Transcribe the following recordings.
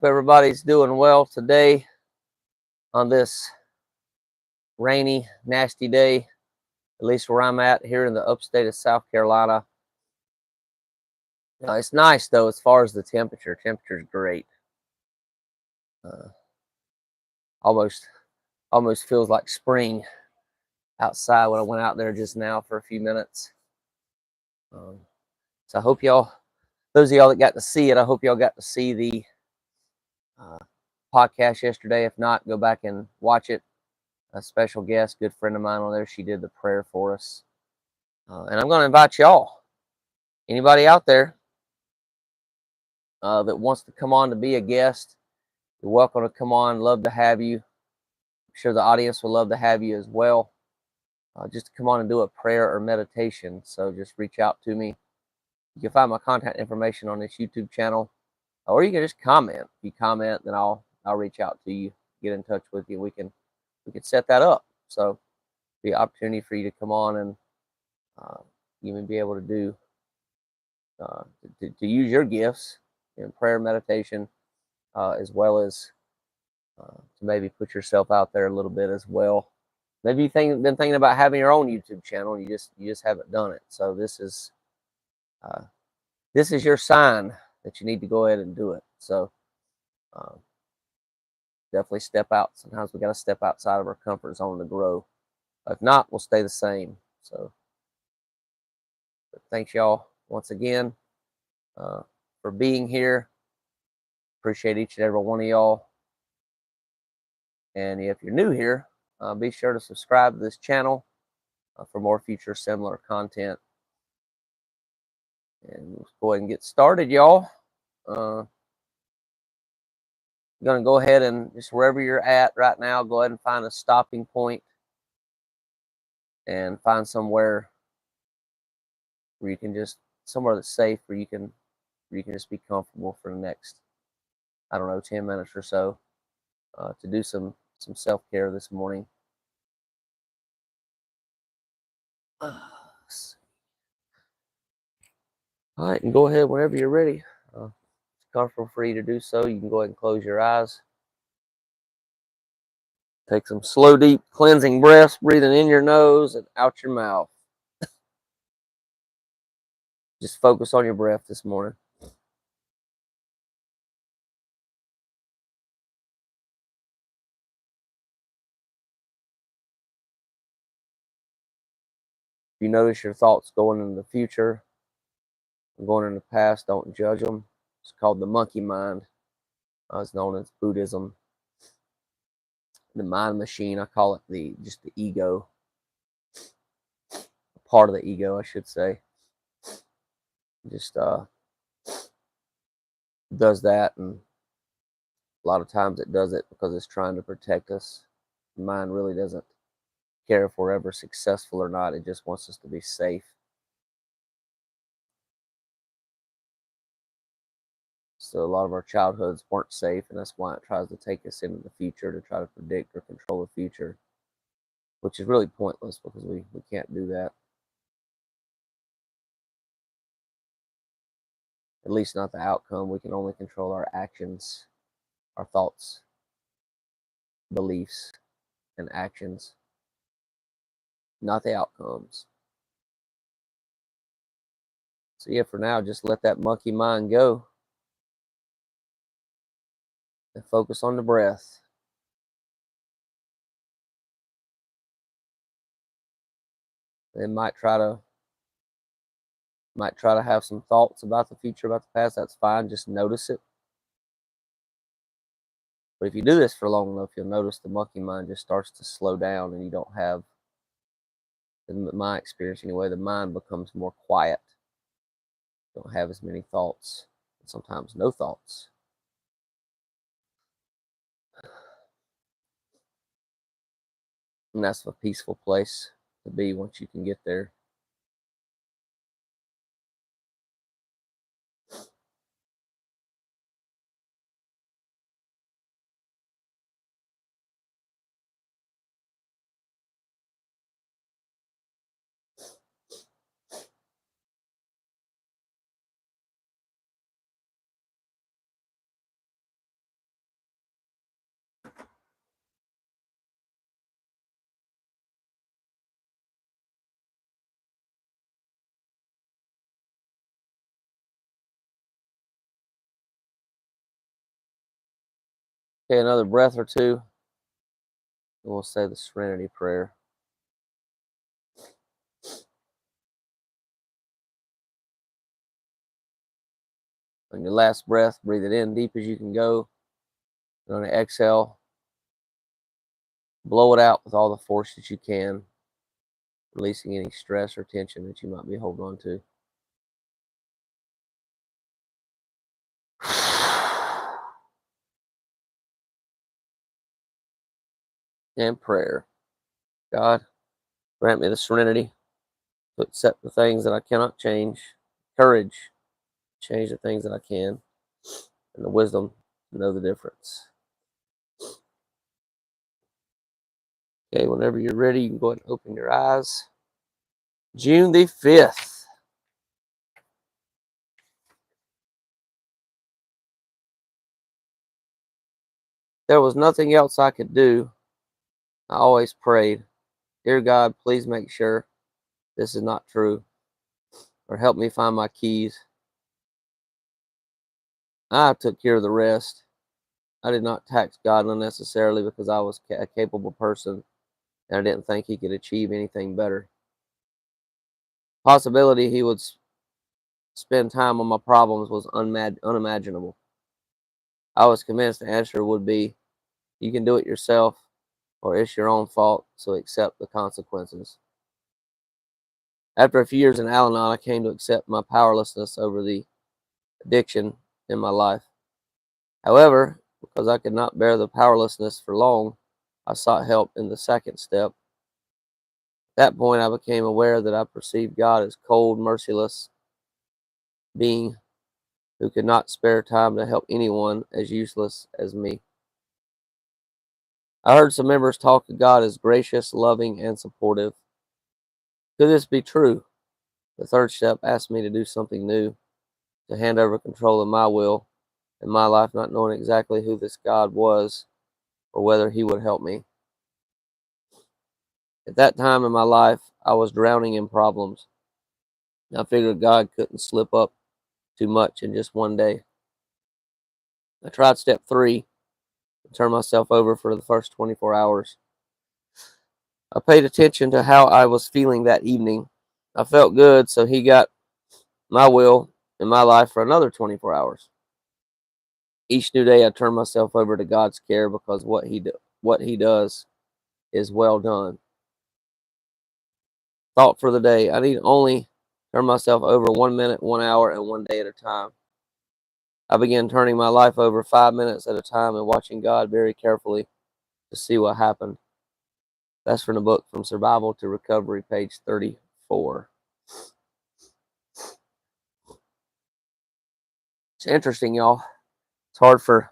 Hope everybody's doing well today on this rainy, nasty day, at least where I'm at here in the upstate of South Carolina. It's nice though as far as the temperature. Temperature's great. Uh, almost almost feels like spring outside when I went out there just now for a few minutes. So I hope y'all, those of y'all that got to see it, I hope y'all got to see the uh, podcast yesterday. If not, go back and watch it. A special guest, good friend of mine on there, she did the prayer for us. And I'm going to invite y'all, anybody out there that wants to come on to be a guest, you're welcome to come on. Love to have you. I'm sure the audience will love to have you as well. Just to come on and do a prayer or meditation. So just reach out to me. You can find my contact information on this YouTube channel, or you can just comment. If you comment, then I'll reach out to you, get in touch with you. We can set that up. So be an opportunity for you to come on and even be able to do to use your gifts in prayer, meditation, as well as to maybe put yourself out there a little bit as well. Maybe you've been thinking about having your own YouTube channel, and you just haven't done it. So this is your sign that you need to go ahead and do it. So definitely step out. Sometimes we got to step outside of our comfort zone to grow. If not, we'll stay the same. So thanks y'all once again for being here. Appreciate each and every one of y'all. And if you're new here, be sure to subscribe to this channel for more future similar content. And let's go ahead and get started, y'all. I'm going to go ahead and just wherever you're at right now, go ahead and find a stopping point and find somewhere where you can just, somewhere that's safe, where you can just be comfortable for the next, I don't know, 10 minutes or so to do some self-care this morning. All right, and go ahead whenever you're ready. It's comfortable for you to do so. You can go ahead and close your eyes. Take some slow, deep, cleansing breaths, breathing in your nose and out your mouth. Just focus on your breath this morning. If you notice your thoughts going into the future, going in the past, don't judge them. It's called the monkey mind. It's known as Buddhism. The mind machine, I call it just the ego. Part of the ego, I should say. Just does that, and a lot of times it does it because it's trying to protect us. The mind really doesn't care if we're ever successful or not. It just wants us to be safe. So a lot of our childhoods weren't safe, and that's why it tries to take us into the future to try to predict or control the future, which is really pointless because we can't do that. At least not the outcome. We can only control our actions, our thoughts, beliefs, and actions, not the outcomes. So yeah, for now, just let that monkey mind go and focus on the breath. It might try to have some thoughts about the future, about the past. That's fine. Just notice it. But if you do this for long enough, you'll notice the monkey mind just starts to slow down, and you don't have, in my experience anyway, the mind becomes more quiet. You don't have as many thoughts, and sometimes no thoughts. And that's a peaceful place to be once you can get there. Okay, another breath or two, and we'll say the serenity prayer. On your last breath, breathe it in deep as you can go. And on the exhale, blow it out with all the force that you can, releasing any stress or tension that you might be holding on to. And prayer. God, grant me the serenity to accept the things that I cannot change, courage to change the things that I can, and the wisdom to know the difference. Okay, whenever you're ready, you can go ahead and open your eyes. June the 5th. There was nothing else I could do. I always prayed, Dear God, please make sure this is not true, or help me find my keys. I took care of the rest. I did not tax God unnecessarily because I was a capable person and I didn't think he could achieve anything better. Possibility he would spend time on my problems was unimaginable. I was convinced the answer would be, you can do it yourself, or it's your own fault, so accept the consequences. After a few years in Al Anon, I came to accept my powerlessness over the addiction in my life. However, because I could not bear the powerlessness for long, I sought help in the second step. At that point, I became aware that I perceived God as cold, merciless being who could not spare time to help anyone as useless as me. I heard some members talk of God as gracious, loving, and supportive. Could this be true? The third step asked me to do something new, to hand over control of my will and my life, not knowing exactly who this God was or whether he would help me. At that time in my life, I was drowning in problems. I figured God couldn't slip up too much in just one day. I tried step 3 and turned myself over for the first 24 hours. I paid attention to how I was feeling that evening. I felt good, so he got my will in my life for another 24 hours. Each new day, I turn myself over to God's care because what he does is well done. Thought for the day: I need only turn myself over 1 minute, 1 hour, and 1 day at a time. I began turning my life over 5 minutes at a time and watching God very carefully to see what happened. That's from the book From Survival to Recovery, page 34. It's interesting, y'all. It's hard for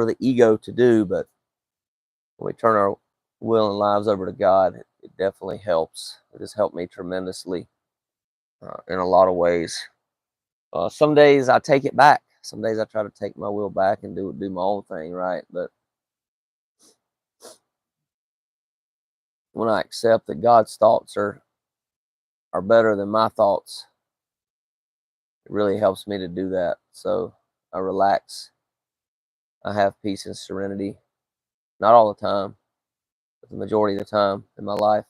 the ego to do, but when we turn our will and lives over to God, it definitely helps. It has helped me tremendously in a lot of ways. Some days I take it back. Some days I try to take my will back and do my own thing, right? But when I accept that God's thoughts are better than my thoughts, it really helps me to do that. So I relax. I have peace and serenity. Not all the time, but the majority of the time in my life.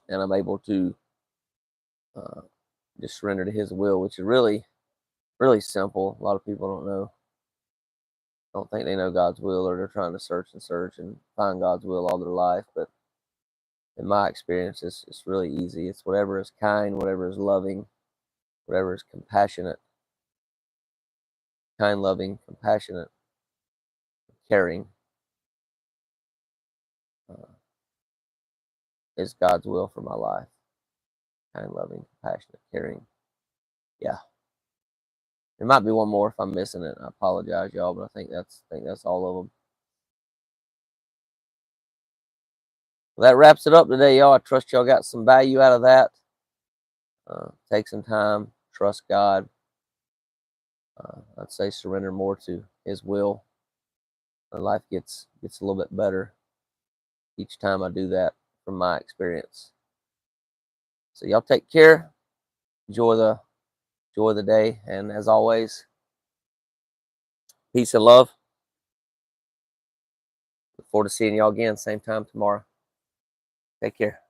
And I'm able to uh, just surrender to his will, which is really, really simple. A lot of people don't know. Don't think they know God's will, or they're trying to search and find God's will all their life. But in my experience, it's really easy. It's whatever is kind, whatever is loving, whatever is compassionate, kind, loving, compassionate, caring, uh, is God's will for my life. Kind, loving, compassionate, caring. Yeah. There might be one more if I'm missing it. I apologize, y'all, but I think that's all of them. Well, that wraps it up today, y'all. I trust y'all got some value out of that. Take some time, trust God. I'd say surrender more to his will. My life gets a little bit better each time I do that, from my experience. So y'all take care. Enjoy the day, and as always, peace and love. forward to seeing y'all again same time tomorrow. Take care.